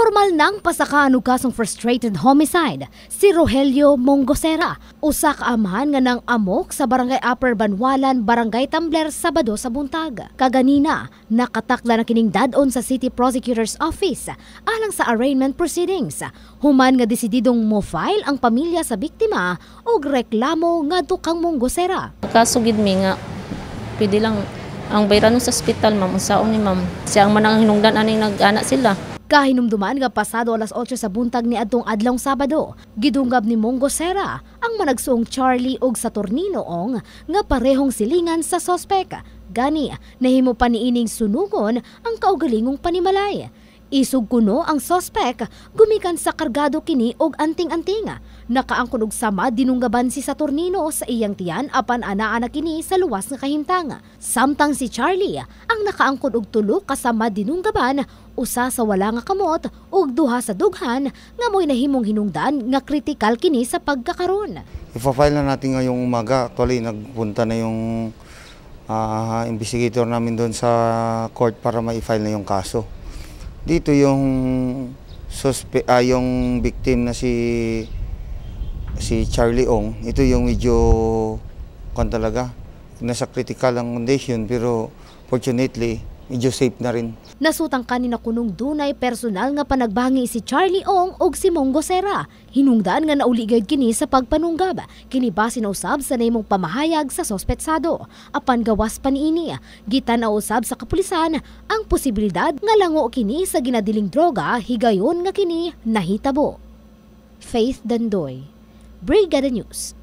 Formal nang pasakaan og kasong frustrated homicide si Rogelio Mongosera, usa ka amahan nga nang amok sa Barangay Upper Banwalan, Barangay Tambler, Sabado sa buntag. Kaganina, nakatakda na kining dadon sa City Prosecutor's Office alang sa arraignment proceedings. Human nga desididong mo-file ang pamilya sa biktima og reklamo ngadto kang Mongosera. Kaso gid mi nga pwede lang ang bayranon sa ospital, ma'am, unsaon ni ma'am. Siya ang manang hinungdan aning nag-ana sila. Kahinumduman nga pasado alas 8 sa buntag ni adtong adlawng Sabado, gidunggab ni Mongosera ang managsuong Charlie ug Saturnino Ong nga parehong silingan sa sospek. Gani, nahimo pa niining sunugon ang kaugalingong panimalay. Isug kuno ang sospek gumikan sa kargado kini og anting-anting. Nakaangkon og sama dinunggaban si Saturnino sa iyang tiyan apan anaa na kini sa luwas nga kahimtang. Samtang si Charlie ang nakaangkon og tulo kasama dinunggaban, usa sa wala nga kamot ug duha sa dughan nga mo'y nahimong hinungdan nga kritikal kini sa pagkakaron. Ipa-file na natin ngayong umaga. Actually, nagpunta na yung investigator namin doon sa court para ma-file na yung kaso. Dito yung yung victim na si Charlie Ong, ito yung medyo talaga nasa critical ang condition, pero fortunately medyo safe na rin. Nasutang kanina kunong dunay personal nga panagbangi si Charlie Ong og si Mongosera. Hinungdan nga nauligid kini sa pagpanunggab. Kini base na usab sa nahimong pamahayag sa sospetsado. Apan gawas pa niini, gitan-aw usab sa kapulisan ang posibilidad nga lango kini sa ginadiling droga higayon nga kini nahitabo. Faith Dandoy, Brigada News.